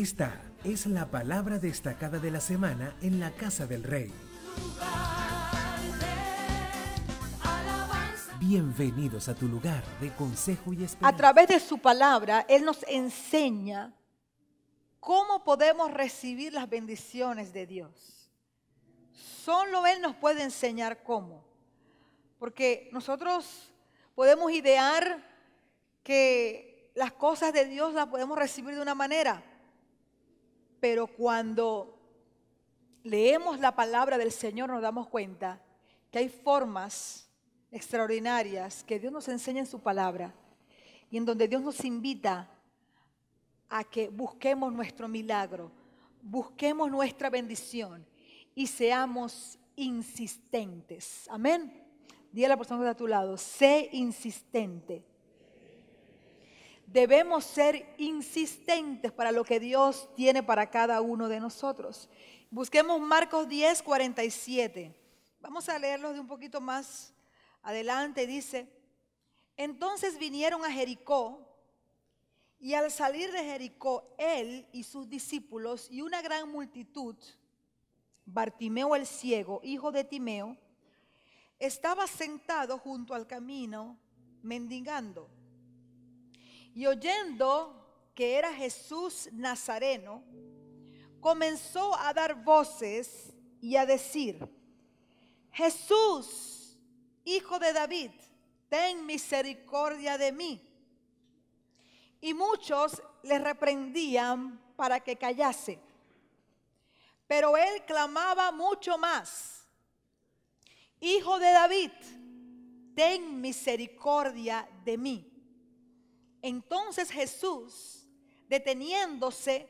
Esta es la palabra destacada de la semana en la casa del Rey. Bienvenidos a tu lugar de consejo y esperanza. A través de su palabra, Él nos enseña cómo podemos recibir las bendiciones de Dios. Solo Él nos puede enseñar cómo. Porque nosotros podemos idear que las cosas de Dios las podemos recibir de una manera. Pero cuando leemos la palabra del Señor nos damos cuenta que hay formas extraordinarias que Dios nos enseña en su palabra y en donde Dios nos invita a que busquemos nuestro milagro, busquemos nuestra bendición y seamos insistentes. Amén. Dile a la persona que está a tu lado, sé insistente. Debemos ser insistentes para lo que Dios tiene para cada uno de nosotros. Busquemos Marcos 10, 47. Vamos a leerlo de un poquito más adelante. Dice, entonces vinieron a Jericó, y al salir de Jericó, él y sus discípulos y una gran multitud, Bartimeo el ciego, hijo de Timeo, estaba sentado junto al camino mendigando. Y oyendo que era Jesús Nazareno, comenzó a dar voces y a decir, Jesús, hijo de David, ten misericordia de mí. Y muchos le reprendían para que callase. Pero él clamaba mucho más, Hijo de David, ten misericordia de mí. Entonces Jesús, deteniéndose,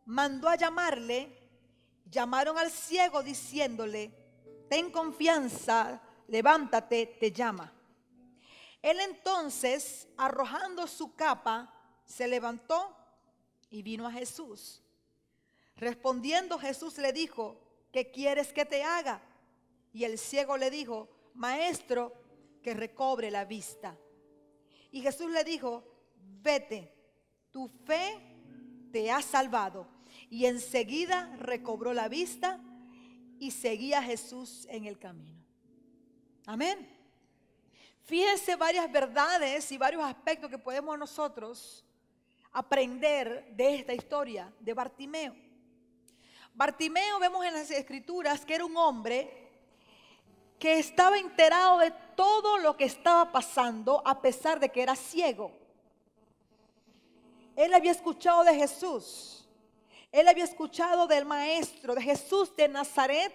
mandó a llamarle. Llamaron al ciego diciéndole, ten confianza, levántate, te llama. Él entonces, arrojando su capa, se levantó y vino a Jesús. Respondiendo Jesús le dijo, ¿qué quieres que te haga? Y el ciego le dijo, Maestro, que recobre la vista. Y Jesús le dijo, vete, tu fe te ha salvado. Y enseguida recobró la vista y seguía a Jesús en el camino. Amén. Fíjense varias verdades y varios aspectos que podemos nosotros aprender de esta historia de Bartimeo. Bartimeo, vemos en las escrituras que era un hombre que estaba enterado de todo lo que estaba pasando a pesar de que era ciego. Él había escuchado de Jesús, él había escuchado del Maestro, de Jesús de Nazaret,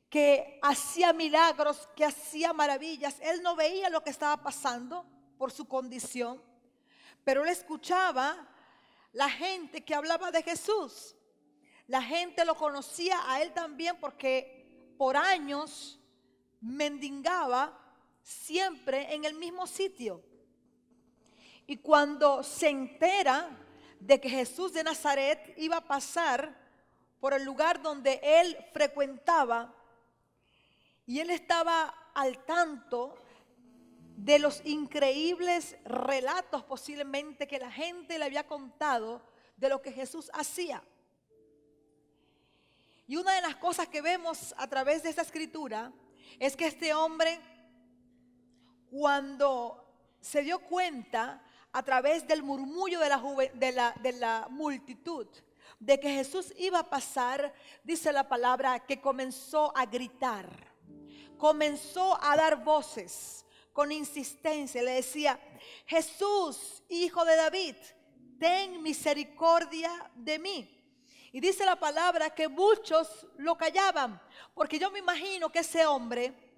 que hacía milagros, que hacía maravillas. Él no veía lo que estaba pasando por su condición, pero él escuchaba la gente que hablaba de Jesús. La gente lo conocía a él también porque por años mendigaba siempre en el mismo sitio. Y cuando se entera de que Jesús de Nazaret iba a pasar por el lugar donde él frecuentaba, y él estaba al tanto de los increíbles relatos posiblemente que la gente le había contado de lo que Jesús hacía. Y una de las cosas que vemos a través de esta escritura es que este hombre, cuando se dio cuenta a través del murmullo de la multitud de que Jesús iba a pasar, dice la palabra que comenzó a gritar, comenzó a dar voces con insistencia. Le decía, Jesús, hijo de David, ten misericordia de mí. Y dice la palabra que muchos lo callaban, porque yo me imagino que ese hombre,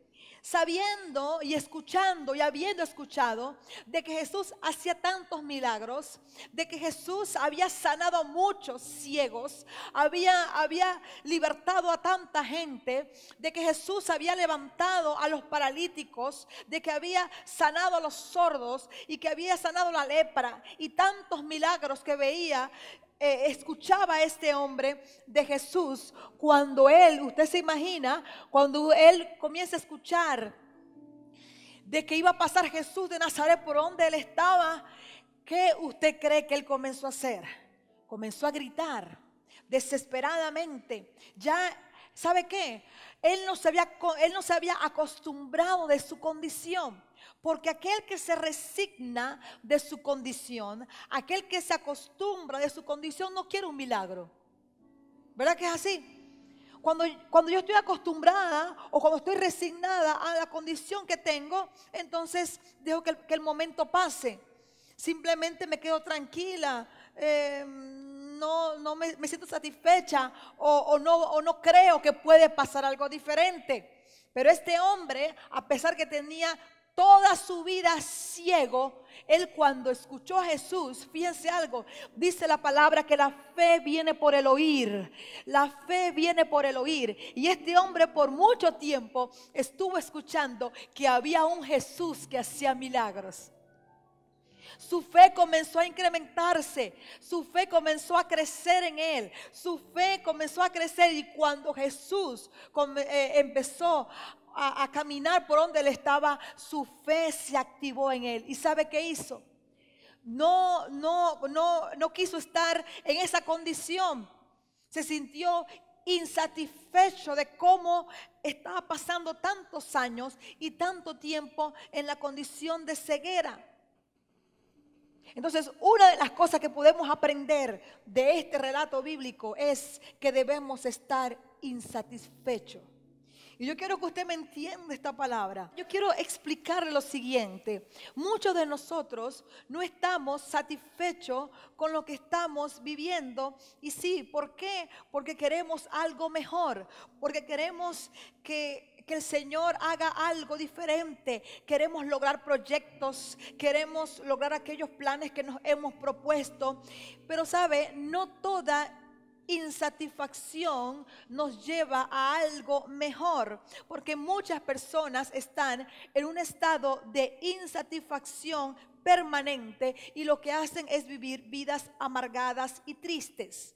sabiendo y escuchando y habiendo escuchado de que Jesús hacía tantos milagros, de que Jesús había sanado a muchos ciegos, había libertado a tanta gente, de que Jesús había levantado a los paralíticos, de que había sanado a los sordos y que había sanado la lepra y tantos milagros que veía. Escuchaba a este hombre de Jesús. Cuando él, usted se imagina, cuando él comienza a escuchar de que iba a pasar Jesús de Nazaret por donde él estaba, ¿qué usted cree que él comenzó a hacer? comenzó a gritar desesperadamente. Ya, ¿sabe qué? Él no se había acostumbrado de su condición. Porque aquel que se resigna de su condición, aquel que se acostumbra de su condición, no quiere un milagro. ¿Verdad que es así? Cuando yo estoy acostumbrada o cuando estoy resignada a la condición que tengo, entonces dejo que el momento pase. Simplemente me quedo tranquila, no me siento satisfecha o no creo que puede pasar algo diferente. Pero este hombre, a pesar que tenía toda su vida ciego, él cuando escuchó a Jesús, fíjense algo, dice la palabra que la fe viene por el oír. La fe viene por el oír. Y este hombre por mucho tiempo estuvo escuchando que había un Jesús que hacía milagros. Su fe comenzó a incrementarse, su fe comenzó a crecer en él, su fe comenzó a crecer, y cuando Jesús empezó a caminar por donde él estaba, su fe se activó en él. ¿Y sabe qué hizo? No quiso estar en esa condición. Se sintió insatisfecho de cómo estaba pasando tantos años y tanto tiempo en la condición de ceguera. Entonces, una de las cosas que podemos aprender de este relato bíblico es que debemos estar insatisfechos. Y yo quiero que usted me entienda esta palabra. Yo quiero explicarle lo siguiente. Muchos de nosotros no estamos satisfechos con lo que estamos viviendo. Y sí, ¿por qué? Porque queremos algo mejor. Porque queremos que el Señor haga algo diferente. Queremos lograr proyectos, queremos lograr aquellos planes que nos hemos propuesto. Pero sabe, no toda insatisfacción nos lleva a algo mejor, porque muchas personas están en un estado de insatisfacción permanente y lo que hacen es vivir vidas amargadas y tristes.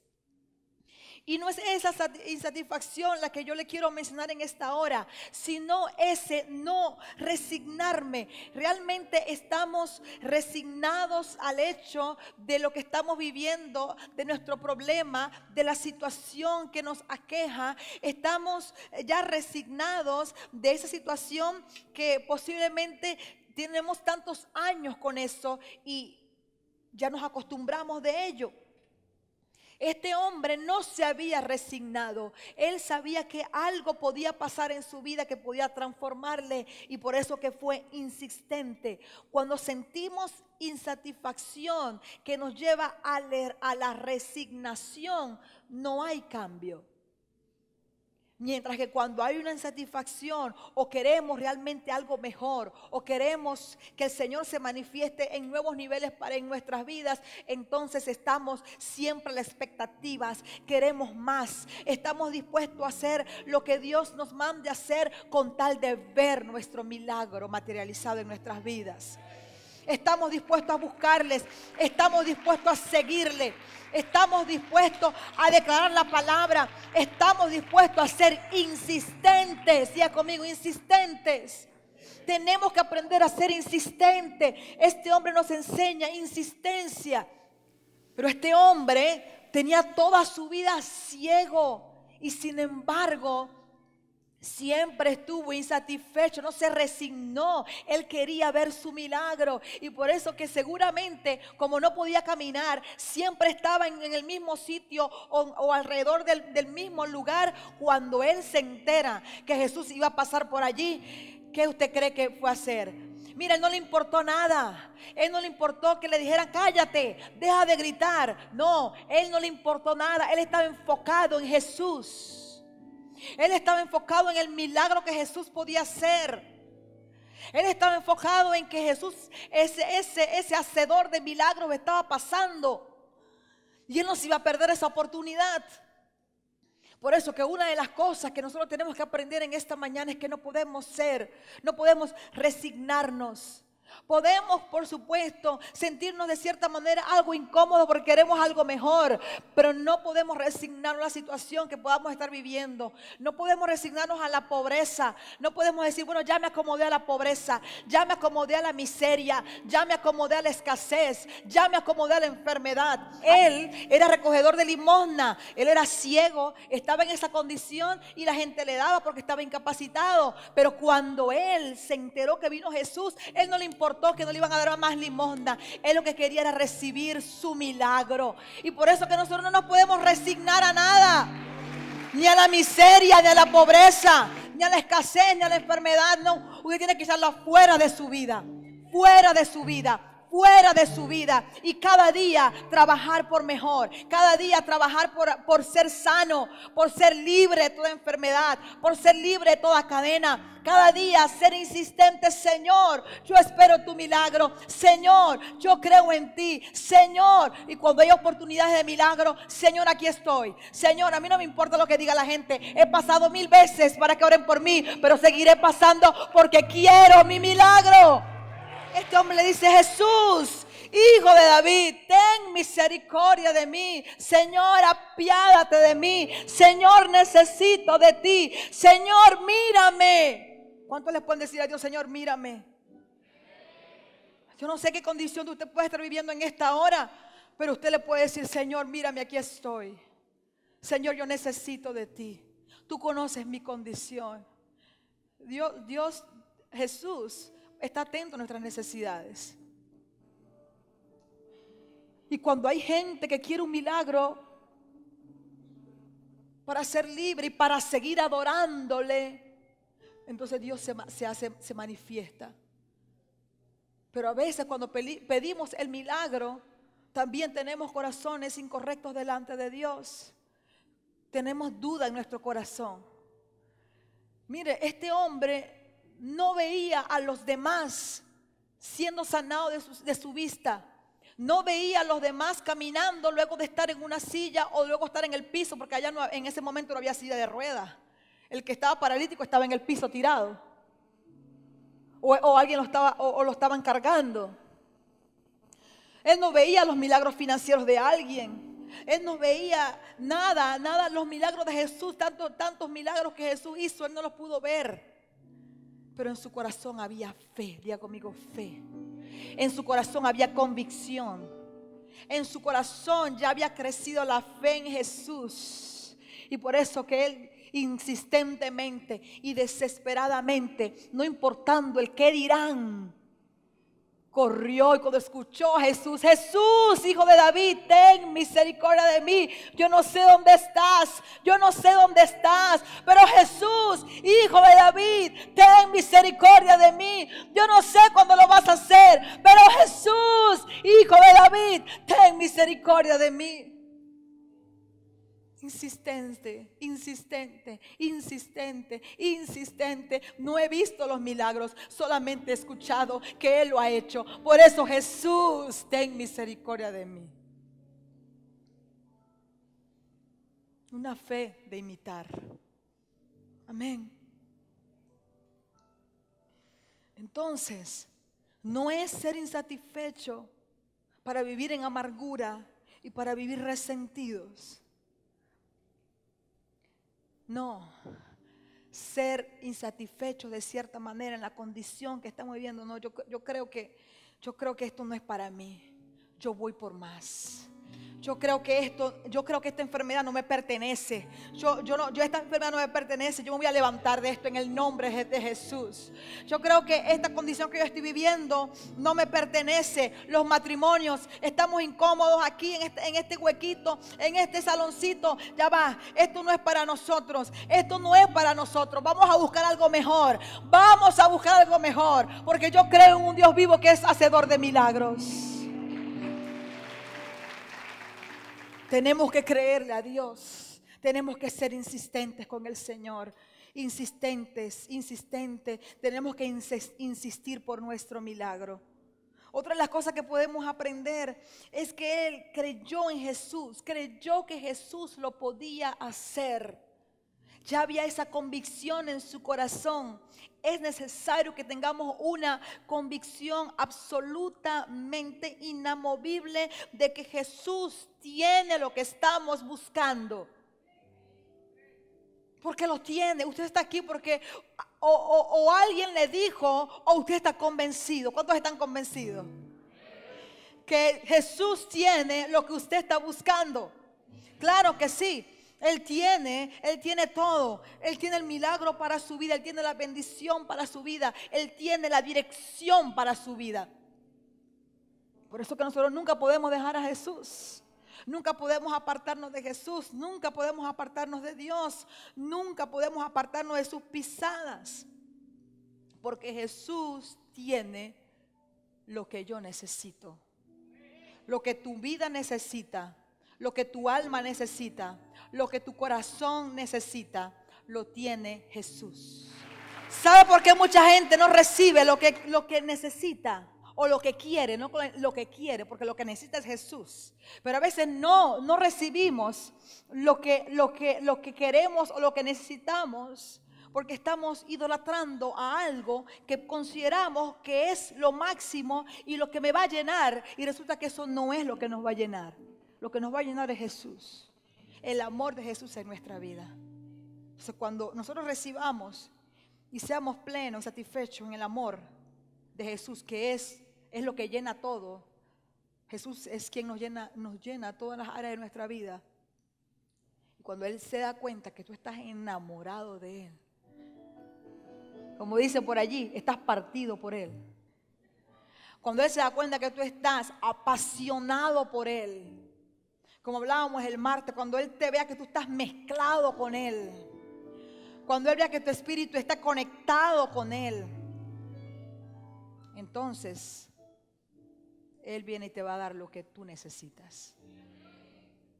Y no es esa insatisfacción la que yo le quiero mencionar en esta hora, sino ese no resignarme. Realmente estamos resignados al hecho de lo que estamos viviendo, de nuestro problema, de la situación que nos aqueja. Estamos ya resignados de esa situación que posiblemente tenemos tantos años con eso y ya nos acostumbramos de ello. Este hombre no se había resignado. Él sabía que algo podía pasar en su vida, que podía transformarle, y por eso que fue insistente. Cuando sentimos insatisfacción que nos lleva a la resignación, no hay cambio. Mientras que cuando hay una insatisfacción o queremos realmente algo mejor o queremos que el Señor se manifieste en nuevos niveles en nuestras vidas, entonces estamos siempre a las expectativas, queremos más, estamos dispuestos a hacer lo que Dios nos mande a hacer con tal de ver nuestro milagro materializado en nuestras vidas. Estamos dispuestos a buscarles, estamos dispuestos a seguirle, estamos dispuestos a declarar la palabra, estamos dispuestos a ser insistentes. Diga conmigo, insistentes. Tenemos que aprender a ser insistentes. Este hombre nos enseña insistencia. Pero este hombre tenía toda su vida ciego y sin embargo siempre estuvo insatisfecho, no se resignó. Él quería ver su milagro y por eso que seguramente como no podía caminar, siempre estaba en el mismo sitio o alrededor del mismo lugar. Cuando él se entera que Jesús iba a pasar por allí, ¿qué usted cree que fue a hacer? Mira, él no le importó nada. Él no le importó que le dijeran cállate, deja de gritar. No, él no le importó nada. Él estaba enfocado en Jesús. Él estaba enfocado en el milagro que Jesús podía hacer. Él estaba enfocado en que Jesús, ese hacedor de milagros, estaba pasando. Y él no se iba a perder esa oportunidad. Por eso que una de las cosas que nosotros tenemos que aprender en esta mañana es que no podemos resignarnos. Podemos, por supuesto, sentirnos de cierta manera algo incómodos porque queremos algo mejor, pero no podemos resignarnos a la situación que podamos estar viviendo. No podemos resignarnos a la pobreza. No podemos decir, bueno, ya me acomodé a la pobreza, ya me acomodé a la miseria, ya me acomodé a la escasez, ya me acomodé a la enfermedad. Él era recogedor de limosna, él era ciego, estaba en esa condición y la gente le daba porque estaba incapacitado. Pero cuando él se enteró que vino Jesús, él no le importó que no le iban a dar más limosna. Él lo que quería era recibir su milagro. Y por eso que nosotros no nos podemos resignar a nada, ni a la miseria, ni a la pobreza, ni a la escasez, ni a la enfermedad. No, usted tiene que echarla fuera de su vida, fuera de su vida, fuera de su vida, y cada día trabajar por mejor, cada día trabajar por ser sano, por ser libre de toda enfermedad, por ser libre de toda cadena. Cada día ser insistente: Señor, yo espero tu milagro, Señor, yo creo en ti, Señor. Y cuando hay oportunidades de milagro, Señor, aquí estoy. Señor, a mí no me importa lo que diga la gente. He pasado 1000 veces para que oren por mí, pero seguiré pasando porque quiero mi milagro. Este hombre le dice: Jesús, Hijo de David, ten misericordia de mí. Señor, apiádate de mí. Señor, necesito de ti. Señor, mírame. ¿Cuántos les pueden decir a Dios: Señor, mírame? Yo no sé qué condición usted puede estar viviendo en esta hora, pero usted le puede decir: Señor, mírame, aquí estoy. Señor, yo necesito de ti. Tú conoces mi condición. Dios, Jesús, está atento a nuestras necesidades. Y cuando hay gente que quiere un milagro para ser libre y para seguir adorándole, entonces Dios se manifiesta. Pero a veces cuando pedimos el milagro, también tenemos corazones incorrectos delante de Dios. Tenemos duda en nuestro corazón. Mire, este hombre no veía a los demás siendo sanados de su vista. No veía a los demás caminando luego de estar en una silla o luego estar en el piso, porque allá en ese momento no había silla de ruedas. El que estaba paralítico estaba en el piso tirado. O alguien lo estaban cargando. Él no veía los milagros financieros de alguien. Él no veía nada, los milagros de Jesús, tantos milagros que Jesús hizo, él no los pudo ver. Pero en su corazón había fe. Diga conmigo: fe. En su corazón había convicción. En su corazón ya había crecido la fe en Jesús. Y por eso que él insistentemente y desesperadamente, no importando el qué dirán, corrió. Y cuando escuchó a Jesús: Jesús, Hijo de David, ten misericordia de mí. Yo no sé dónde estás, yo no sé dónde estás, pero Jesús, Hijo de David, ten misericordia de mí. Yo no sé cuándo lo vas a hacer, pero Jesús, Hijo de David, ten misericordia de mí. Insistente, insistente, insistente, insistente. No he visto los milagros, solamente he escuchado que Él lo ha hecho. Por eso: Jesús, ten misericordia de mí. Una fe de imitar. Amén. Entonces, no es ser insatisfecho para vivir en amargura y para vivir resentidos. No, ser insatisfecho de cierta manera en la condición que estamos viviendo. No, yo creo que esto no es para mí. Yo voy por más. Yo creo que esta enfermedad no me pertenece. Esta enfermedad no me pertenece. Yo me voy a levantar de esto en el nombre de Jesús. Yo creo que esta condición que yo estoy viviendo no me pertenece. Los matrimonios, estamos incómodos aquí en este huequito, en este saloncito. Ya va, esto no es para nosotros. Esto no es para nosotros. Vamos a buscar algo mejor. Vamos a buscar algo mejor. Porque yo creo en un Dios vivo que es hacedor de milagros. Tenemos que creerle a Dios. Tenemos que ser insistentes con el Señor. Insistentes. Tenemos que insistir por nuestro milagro. Otra de las cosas que podemos aprender es que él creyó en Jesús. Creyó que Jesús lo podía hacer. Ya había esa convicción en su corazón. Es necesario que tengamos una convicción absolutamente inamovible de que Jesús tiene lo que estamos buscando. Porque lo tiene. Usted está aquí porque o alguien le dijo, o usted está convencido. ¿Cuántos están convencidos? Que Jesús tiene lo que usted está buscando. Claro que sí. Él tiene todo. Él tiene el milagro para su vida. Él tiene la bendición para su vida. Él tiene la dirección para su vida. Por eso que nosotros nunca podemos dejar a Jesús. Nunca podemos apartarnos de Jesús. Nunca podemos apartarnos de Dios. Nunca podemos apartarnos de sus pisadas. Porque Jesús tiene lo que yo necesito. Lo que tu vida necesita. Lo que tu alma necesita, lo que tu corazón necesita, lo tiene Jesús. ¿Sabe por qué mucha gente no recibe lo que necesita o lo que quiere? No lo que quiere, porque lo que necesita es Jesús. Pero a veces no recibimos lo que queremos o lo que necesitamos, porque estamos idolatrando a algo que consideramos que es lo máximo y lo que me va a llenar, y resulta que eso no es lo que nos va a llenar. Lo que nos va a llenar es Jesús. El amor de Jesús en nuestra vida. Entonces, cuando nosotros recibamos y seamos plenos, satisfechos en el amor de Jesús, que es lo que llena todo. Jesús es quien nos llena todas las áreas de nuestra vida. Y cuando Él se da cuenta que tú estás enamorado de Él, como dice por allí, estás partido por Él. Cuando Él se da cuenta que tú estás apasionado por Él, como hablábamos el martes, cuando Él te vea que tú estás mezclado con Él, cuando Él vea que tu espíritu está conectado con Él, entonces Él viene y te va a dar lo que tú necesitas.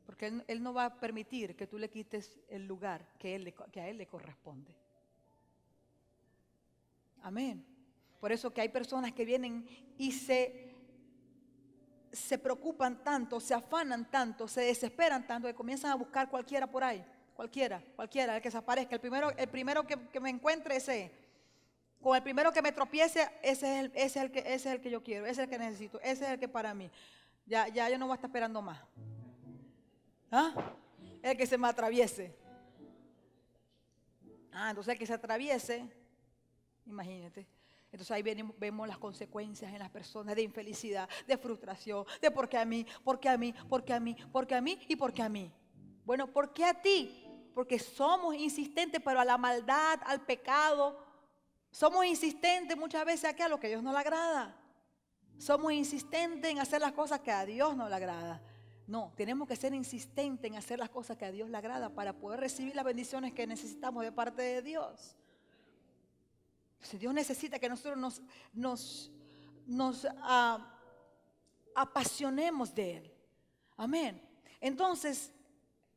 Porque Él no va a permitir que tú le quites el lugar que a Él le corresponde. Amén. Por eso que hay personas que vienen y se preocupan tanto, se afanan tanto, se desesperan tanto que comienzan a buscar cualquiera por ahí, cualquiera, el que se aparezca, el primero que me encuentre, ese, con el primero que me tropiece, ese es el que yo quiero, ese es el que necesito, ese es el que para mí. Ya yo no voy a estar esperando más. ¿Ah? El que se me atraviese. Entonces el que se atraviese, imagínate. Entonces ahí vemos las consecuencias en las personas de infelicidad, de frustración, de por qué a mí, por qué a mí, por qué a mí, por qué a mí y por qué a mí. Bueno, ¿por qué a ti? Porque somos insistentes, pero a la maldad, al pecado. Somos insistentes muchas veces aquí a lo que a Dios no le agrada. Somos insistentes en hacer las cosas que a Dios no le agrada. No, tenemos que ser insistentes en hacer las cosas que a Dios le agrada para poder recibir las bendiciones que necesitamos de parte de Dios. Si Dios necesita que nosotros nos apasionemos de Él. Amén. Entonces,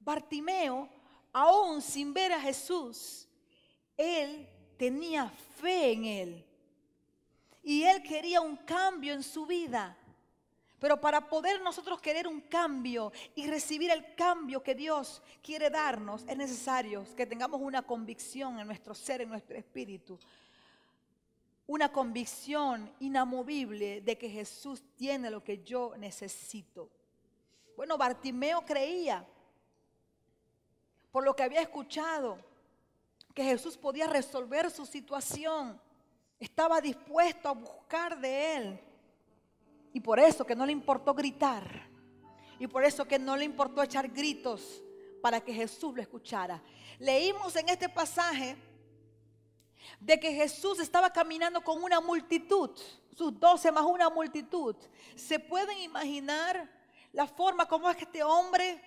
Bartimeo, aún sin ver a Jesús, él tenía fe en Él. Y él quería un cambio en su vida. Pero para poder nosotros querer un cambio y recibir el cambio que Dios quiere darnos, es necesario que tengamos una convicción en nuestro ser, en nuestro espíritu. Una convicción inamovible de que Jesús tiene lo que yo necesito. Bueno, Bartimeo creía, por lo que había escuchado, que Jesús podía resolver su situación. Estaba dispuesto a buscar de Él. Y por eso que no le importó gritar. Y por eso que no le importó echar gritos para que Jesús lo escuchara. Leímos en este pasaje de que Jesús estaba caminando con una multitud, sus 12 más una multitud. ¿Se pueden imaginar la forma como es que este hombre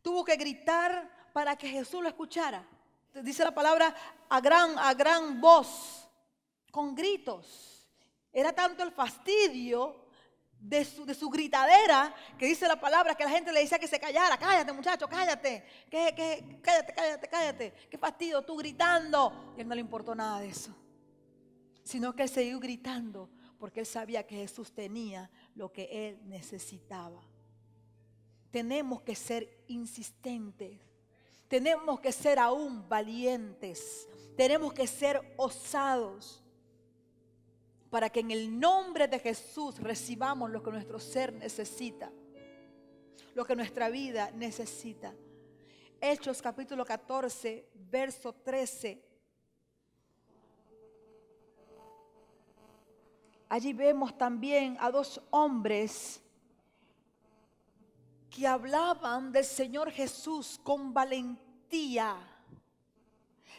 tuvo que gritar para que Jesús lo escuchara? Dice la palabra a gran voz, con gritos. Era tanto el fastidio de su gritadera, que dice la palabra que la gente le decía que se callara. Cállate, muchacho, cállate. Cállate. Qué fastidio tú gritando. Y a él no le importó nada de eso, sino que él siguió gritando porque él sabía que Jesús tenía lo que él necesitaba. Tenemos que ser insistentes. tenemos que ser aún valientes, tenemos que ser osados para que en el nombre de Jesús recibamos lo que nuestro ser necesita, lo que nuestra vida necesita. Hechos capítulo 14, verso 13. Allí vemos también a dos hombres que hablaban del Señor Jesús con valentía.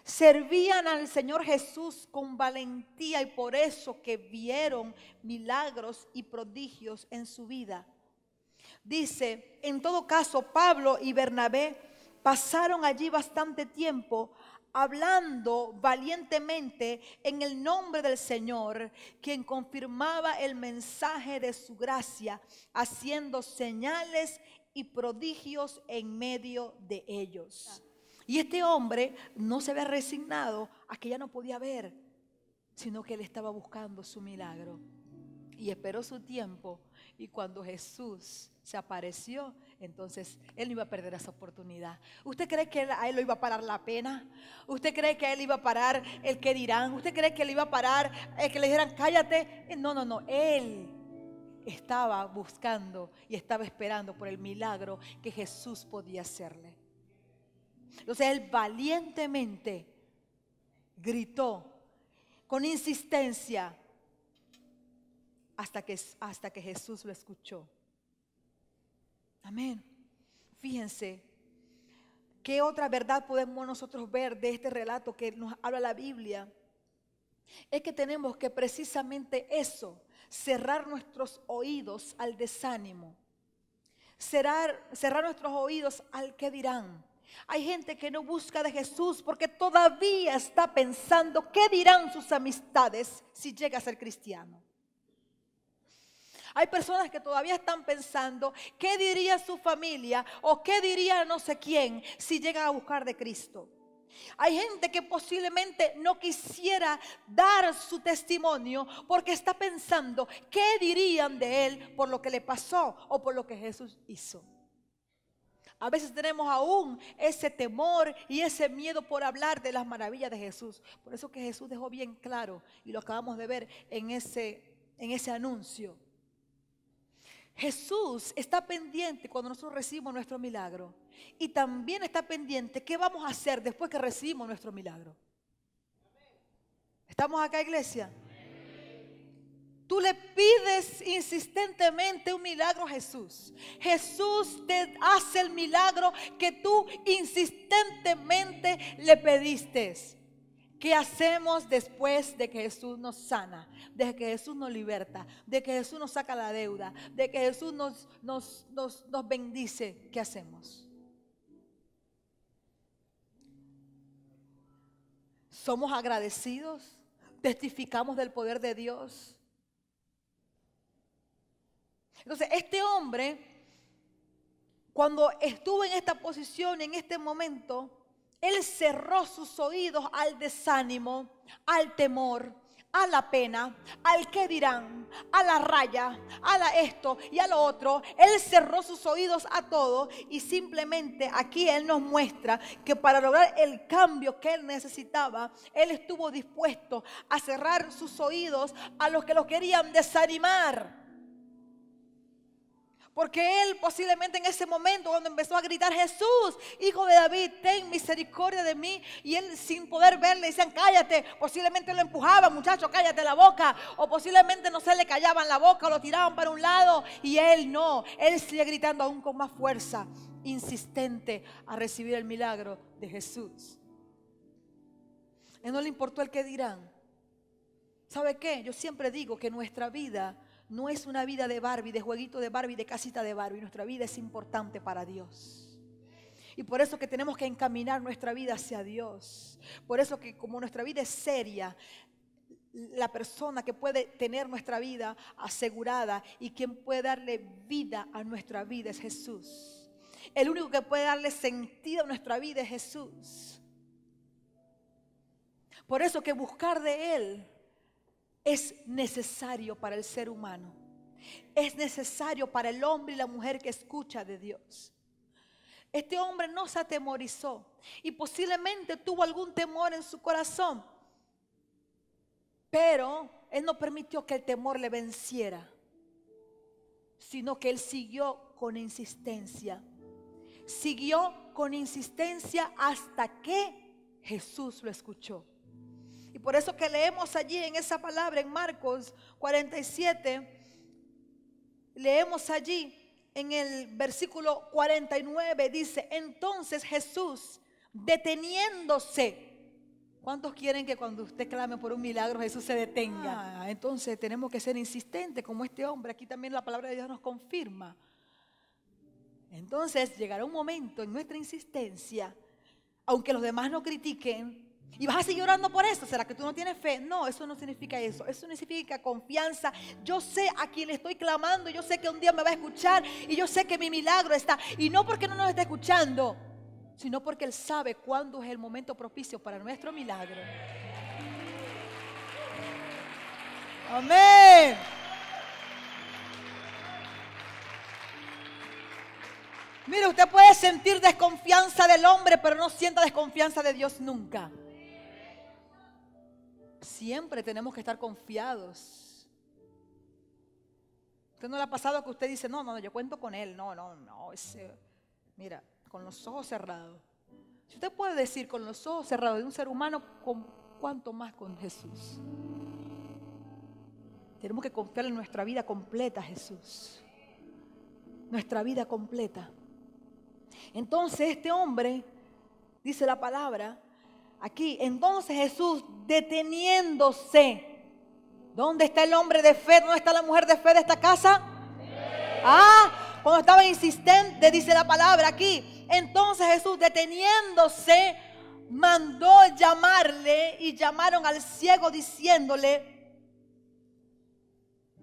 Servían al Señor Jesús con valentía y por eso que vieron milagros y prodigios en su vida. Dice, en todo caso, Pablo y Bernabé pasaron allí bastante tiempo hablando valientemente en el nombre del Señor, quien confirmaba el mensaje de su gracia, haciendo señales y prodigios en medio de ellos. Y este hombre no se había resignado a que ya no podía ver, sino que él estaba buscando su milagro. Y esperó su tiempo, y cuando Jesús se apareció, entonces él no iba a perder esa oportunidad. ¿Usted cree que a él lo iba a parar la pena? ¿Usted cree que a él iba a parar el que dirán? ¿Usted cree que le iba a parar el que le dijeran cállate? No, él estaba buscando y estaba esperando por el milagro que Jesús podía hacerle. Entonces él valientemente gritó con insistencia hasta que Jesús lo escuchó. Amén. Fíjense, ¿qué otra verdad podemos nosotros ver de este relato que nos habla la Biblia? Es que tenemos que precisamente eso, cerrar nuestros oídos al desánimo, cerrar nuestros oídos al que dirán. Hay gente que no busca de Jesús porque todavía está pensando qué dirán sus amistades si llega a ser cristiano. Hay personas que todavía están pensando qué diría su familia o qué diría no sé quién si llegan a buscar de Cristo. Hay gente que posiblemente no quisiera dar su testimonio porque está pensando qué dirían de él por lo que le pasó o por lo que Jesús hizo. A veces tenemos aún ese temor y ese miedo por hablar de las maravillas de Jesús. Por eso que Jesús dejó bien claro, y lo acabamos de ver en ese anuncio. Jesús está pendiente cuando nosotros recibimos nuestro milagro. Y también está pendiente qué vamos a hacer después que recibimos nuestro milagro. ¿Estamos acá, iglesia? Tú le pides insistentemente un milagro a Jesús. Jesús te hace el milagro que tú insistentemente le pediste. ¿Qué hacemos después de que Jesús nos sana? De que Jesús nos liberta, de que Jesús nos saca la deuda, de que Jesús nos bendice. ¿Qué hacemos? ¿Somos agradecidos? ¿Testificamos del poder de Dios? Entonces, este hombre, cuando estuvo en esta posición, en este momento, él cerró sus oídos al desánimo, al temor, a la pena, al qué dirán, a la raya, a la esto y a lo otro. Él cerró sus oídos a todo y simplemente aquí él nos muestra que para lograr el cambio que él necesitaba, él estuvo dispuesto a cerrar sus oídos a los que lo querían desanimar. Porque él posiblemente en ese momento cuando empezó a gritar Jesús, hijo de David, ten misericordia de mí. Y él sin poder verle decían cállate. Posiblemente lo empujaban, muchacho, cállate la boca. O posiblemente no se le callaban la boca o lo tiraban para un lado. Y él no, él sigue gritando aún con más fuerza, insistente a recibir el milagro de Jesús. A él no le importó el que dirán. ¿Sabe qué? Yo siempre digo que nuestra vida no es una vida de Barbie, de jueguito de Barbie, de casita de Barbie. Nuestra vida es importante para Dios. Y por eso que tenemos que encaminar nuestra vida hacia Dios. Por eso que como nuestra vida es seria, la persona que puede tener nuestra vida asegurada y quien puede darle vida a nuestra vida es Jesús. El único que puede darle sentido a nuestra vida es Jesús. Por eso que buscar de Él es necesario para el ser humano. Es necesario para el hombre y la mujer que escucha de Dios. Este hombre no se atemorizó y posiblemente tuvo algún temor en su corazón, pero él no permitió que el temor le venciera, sino que él siguió con insistencia. Siguió con insistencia hasta que Jesús lo escuchó. Y por eso que leemos allí en esa palabra en Marcos 47, leemos allí en el versículo 49, dice: entonces Jesús, deteniéndose. ¿Cuántos quieren que cuando usted clame por un milagro Jesús se detenga? Entonces tenemos que ser insistentes como este hombre. Aquí también la palabra de Dios nos confirma. Entonces llegará un momento en nuestra insistencia, aunque los demás no critiquen, y vas a seguir orando por eso. ¿Será que tú no tienes fe? No, eso no significa eso. Eso significa confianza. Yo sé a quién le estoy clamando. Yo sé que un día me va a escuchar. Y yo sé que mi milagro está. Y no porque no nos esté escuchando, sino porque Él sabe cuándo es el momento propicio para nuestro milagro. Amén. Mire, usted puede sentir desconfianza del hombre, pero no sienta desconfianza de Dios nunca. Siempre tenemos que estar confiados. ¿Usted no le ha pasado que usted dice, no, yo cuento con él? No, mira, con los ojos cerrados. Si usted puede decir con los ojos cerrados de un ser humano, ¿cuánto más con Jesús? Tenemos que confiar en nuestra vida completa, Jesús. Nuestra vida completa. Entonces este hombre, dice la palabra aquí, entonces Jesús, deteniéndose. ¿Dónde está el hombre de fe? ¿Dónde está la mujer de fe de esta casa? Cuando estaba insistente, dice la palabra aquí. Entonces Jesús, deteniéndose, mandó llamarle, y llamaron al ciego diciéndole: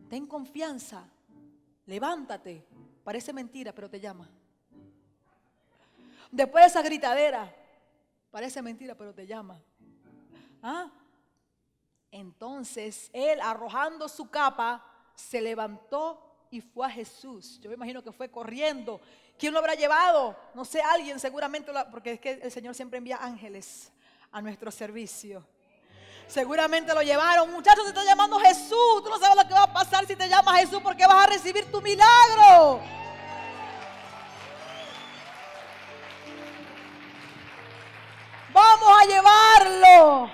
ten confianza, levántate. Parece mentira, pero te llama. Después de esa gritadera, parece mentira, pero te llama. Entonces él, arrojando su capa, se levantó y fue a Jesús. Yo me imagino que fue corriendo. ¿Quién lo habrá llevado? No sé, alguien seguramente, porque es que el Señor siempre envía ángeles a nuestro servicio. Seguramente lo llevaron. Muchachos, te está llamando Jesús. Tú no sabes lo que va a pasar si te llama Jesús, porque vas a recibir tu milagro. Vamos a llevarlo.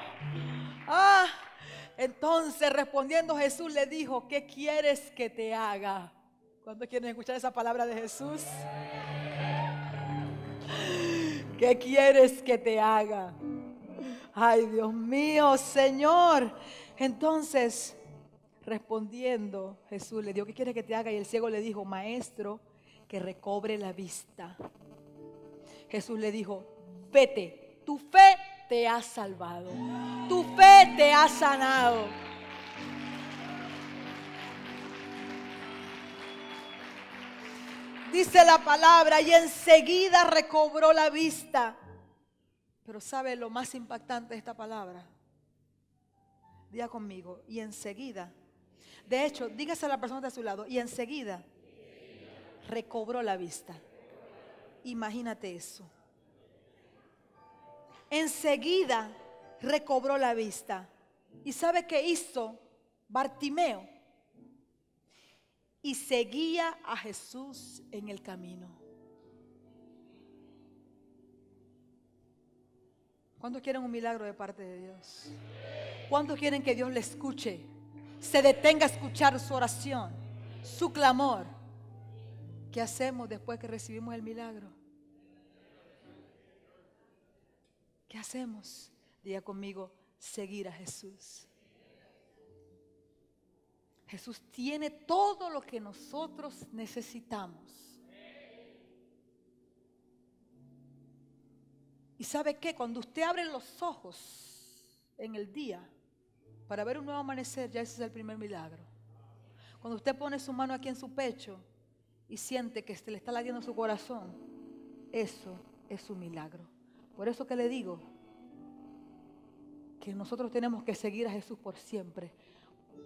Entonces respondiendo Jesús le dijo: ¿qué quieres que te haga? ¿Cuántos quieren escuchar esa palabra de Jesús? ¿Qué quieres que te haga? Ay, Dios mío, Señor. Entonces respondiendo Jesús le dijo: ¿qué quieres que te haga? Y el ciego le dijo: maestro, que recobre la vista. Jesús le dijo: vete. Tu fe te ha salvado. Tu fe te ha sanado. Dice la palabra, y enseguida recobró la vista. Pero ¿sabe lo más impactante de esta palabra? Diga conmigo, y enseguida. De hecho, dígase a la persona de su lado, y enseguida recobró la vista. Imagínate eso. Enseguida recobró la vista. ¿Y sabe qué hizo Bartimeo? Y seguía a Jesús en el camino. ¿Cuántos quieren un milagro de parte de Dios? ¿Cuántos quieren que Dios le escuche? Se detenga a escuchar su oración, su clamor. ¿Qué hacemos después que recibimos el milagro? ¿Qué hacemos? Diga conmigo: seguir a Jesús. Jesús tiene todo lo que nosotros necesitamos. ¿Y sabe qué? Cuando usted abre los ojos en el día para ver un nuevo amanecer, ya ese es el primer milagro. Cuando usted pone su mano aquí en su pecho y siente que se le está latiendo su corazón, eso es un milagro. Por eso que le digo que nosotros tenemos que seguir a Jesús por siempre.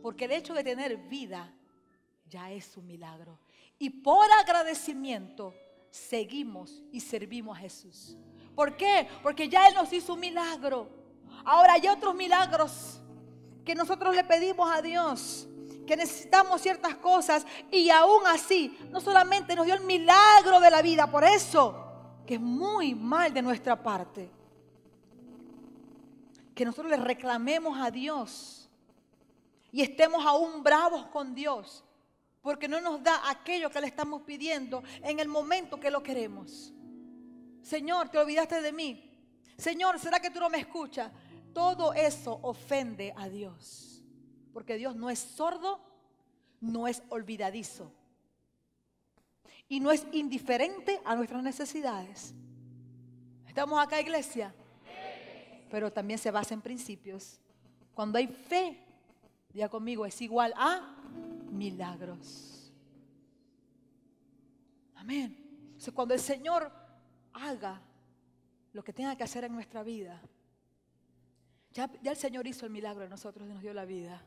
Porque el hecho de tener vida ya es un milagro. Y por agradecimiento seguimos y servimos a Jesús. ¿Por qué? Porque ya Él nos hizo un milagro. Ahora hay otros milagros que nosotros le pedimos a Dios, que necesitamos ciertas cosas, y aún así no solamente nos dio el milagro de la vida. Por eso que es muy mal de nuestra parte que nosotros le reclamemos a Dios y estemos aún bravos con Dios porque no nos da aquello que le estamos pidiendo en el momento que lo queremos. Señor, te olvidaste de mí. Señor, ¿será que tú no me escuchas? Todo eso ofende a Dios, porque Dios no es sordo, no es olvidadizo y no es indiferente a nuestras necesidades. ¿Estamos acá, iglesia? Pero también se basa en principios. Cuando hay fe, diga conmigo, es igual a milagros. Amén. Entonces, cuando el Señor haga lo que tenga que hacer en nuestra vida, ya el Señor hizo el milagro en nosotros y nos dio la vida.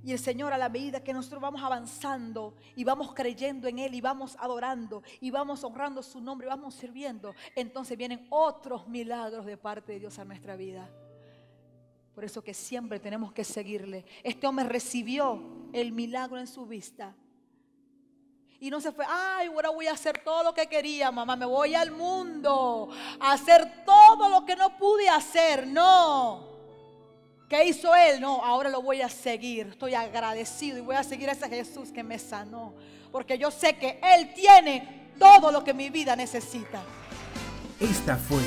Y el Señor, a la medida que nosotros vamos avanzando y vamos creyendo en Él y vamos adorando y vamos honrando su nombre y vamos sirviendo, entonces vienen otros milagros de parte de Dios a nuestra vida. Por eso que siempre tenemos que seguirle. Este hombre recibió el milagro en su vista y no se fue: ay, ahora voy a hacer todo lo que quería, mamá, me voy al mundo a hacer todo lo que no pude hacer. No. ¿Qué hizo él? No, ahora lo voy a seguir. Estoy agradecido y voy a seguir a ese Jesús que me sanó, porque yo sé que Él tiene todo lo que mi vida necesita. Esta fue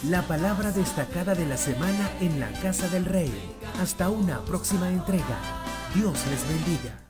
la palabra destacada de la semana en la Casa del Rey. Hasta una próxima entrega. Dios les bendiga.